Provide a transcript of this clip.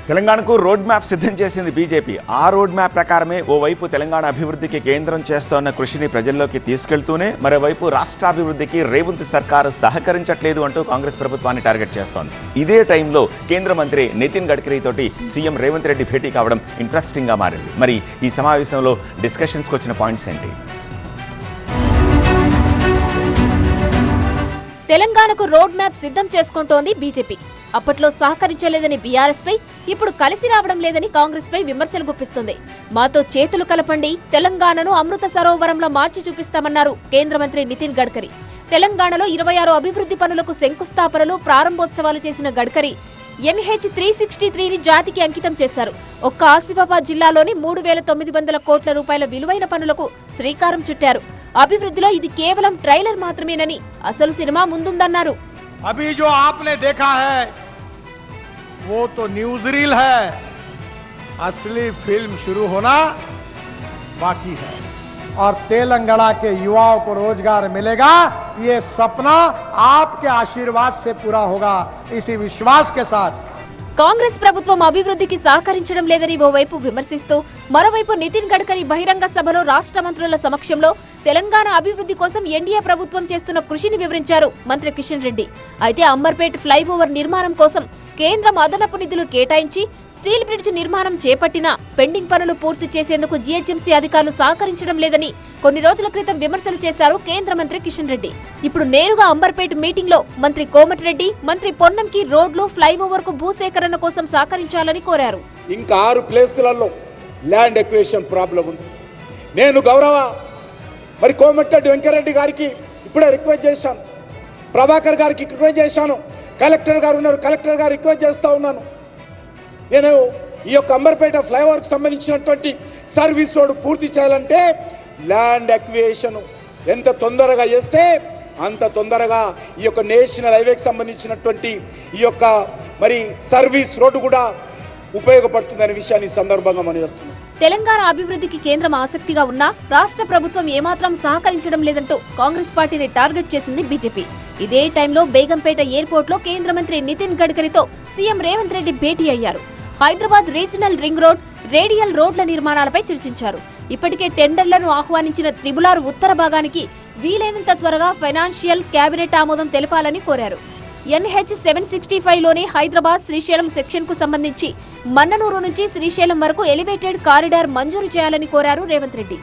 తెలంగాణకు road map సిద్ధం చేసింది బీజేపీ. ఆ రోడ్ మ్యాప్ ప్రకారమే ఓవైపు తెలంగాణ అభివృద్ధికి కేంద్రం చేస్తోన్న కృషిని ప్రజల్లోకి తీసుకెళ్తూనే మరోవైపు రాష్ట్రాభివృద్ధికి రేవంత్ సర్కారు సహకరించట్లేదు అంటూ కాంగ్రెస్ ప్రభుత్వాన్ని టార్గెట్ చేస్తోంది. ఇదే టైంలో కేంద్ర మంత్రి నితిన్ గడ్కరీ తోటి సీఎం రేవంత్ రెడ్డి భేటీ కావడం ఇంట్రెస్టింగ్ గా మారింది. మరి ఈ సమావేశంలో డిస్కషన్స్కి వచ్చిన పాయింట్స్ ఏంటి? తెలంగాణకు రోడ్ మ్యాప్ సిద్ధం చేసుకుంటోంది బీజేపీ. అప్పట్లో సహకరించలేదని బీఆర్ఎస్ పై, ఇప్పుడు కలిసి రావడం లేదని కాంగ్రెస్ పై విమర్శలు గుప్పిస్తుంది. మాతో చేతులు కలపండి, తెలంగాణను అమృత సరోవరంలో మార్చి చూపిస్తామన్నారు కేంద్ర మంత్రి నితిన్ గడ్కరీ. తెలంగాణలో 26 అభివృద్ధి పనులకు శంకుస్థాపనలు, ప్రారంభోత్సవాలు చేసిన గడ్కరీ NH-363ని జాతికి అంకితం చేశారు. ఒక్క ఆసిఫాబాద్ జిల్లాలోని 3,900 కోట్ల రూపాయల విలువైన పనులకు శ్రీకారం చుట్టారు. అభివృద్ధిలో ఇది కేవలం ట్రైలర్ మాత్రమేనని, అసలు సినిమా ముందుందన్నారు. अभी जो आपने देखा है वो तो न्यूज रील है, असली फिल्म शुरू होना बाकी है और तेलंगाना के युवाओं को रोजगार मिलेगा, ये सपना आपके आशीर्वाद से पूरा होगा, इसी विश्वास के साथ. కాంగ్రెస్ ప్రభుత్వం అభివృద్ధికి సహకరించడం లేదని ఓవైపు విమర్శిస్తూ, మరోవైపు నితిన్ గడ్కరీ బహిరంగ సభలో రాష్ట్ర మంత్రుల సమక్షంలో తెలంగాణ అభివృద్ధి కోసం ఎన్డీఏ ప్రభుత్వం చేస్తున్న కృషిని వివరించారు మంత్రి కిషన్ రెడ్డి. అయితే అంబర్పేట్ ఫ్లైఓవర్ నిర్మాణం కోసం కేంద్రం అదనపు నిధులు కేటాయించి స్టీల్ బ్రిడ్జ్ నిర్మాణం చేపట్టినా పెండింగ్ పనులు పూర్తి చేసేందుకు జీహెచ్ఎంసీ అధికారులు సహకరించడం లేదని కొన్ని రోజుల క్రితం విమర్శలు చేశారు కేంద్ర మంత్రి కిషన్ రెడ్డి. ఇప్పుడు నేరుగా అంబర్పేట్ మీటింగ్ లో మంత్రి కోమటిరెడ్డి, మంత్రి పొన్నంకి రోడ్లు, ఫ్లైఓవర్ కు భూసేకరణ కోసం సహకరించాలని కోరారు. ఇంకా 6 ప్లేసులలో ల్యాండ్ ఎక్వేషన్ ప్రాబ్లం ఉంది. నేను గౌరవ మరి కోమటిరెడ్డి వెంకరెడ్డి గారికి ఇప్పుడే రిక్వెస్ట్ చేశాను, ప్రభాకర్ గారికి రిక్వెస్ట్ చేశాను, కలెక్టర్ గారు ఉన్నారు, కలెక్టర్ గారు రిక్వెస్ట్ చేస్తూ ఉన్నాను. నేను ఈ యొక్క అంబర్పేట ఫ్లైఓవర్కి సంబంధించినటువంటి సర్వీస్ రోడ్ పూర్తి చేయాలంటే ల్యాండ్ ఎక్వేషన్ ఎంత తొందరగా చేస్తే అంత తొందరగా ఈ యొక్క నేషనల్ హైవేకి సంబంధించినటువంటి ఈ యొక్క మరి సర్వీస్ రోడ్డు కూడా ఉపయోగపడుతుందనే విషయాన్ని సందర్భంగా మనం చేస్తున్నాం. తెలంగాణ అభివృద్ధికి కేంద్రం ఆసక్తిగా ఉన్నా రాష్ట్ర ప్రభుత్వం ఏమాత్రం సహకరించడం లేదంటూ కాంగ్రెస్ పార్టీని టార్గెట్ చేసింది బీజేపీ. ఇదే టైంలో బేగంపేట ఎయిర్పోర్ట్ లో కేంద్ర మంత్రి నితిన్ గడ్కరీతో సీఎం రేవంత్ రెడ్డి భేటీ అయ్యారు. Hyderabad regional ring road, radial రోడ్ల నిర్మాణాలపై చర్చించారు. ఇప్పటికే టెండర్లను ఆహ్వానించిన త్రిబులార్ ఉత్తర భాగానికి వీలైనంత త్వరగా ఫైనాన్షియల్ కేబినెట్ ఆమోదం తెలపాలని కోరారు. NH-765లోని హైదరాబాద్ శ్రీశైలం సెక్షన్ కు సంబంధించి మన్ననూరు నుంచి శ్రీశైలం వరకు ఎలివేటెడ్ కారిడార్ మంజూరు చేయాలని కోరారు రేవంత్ రెడ్డి.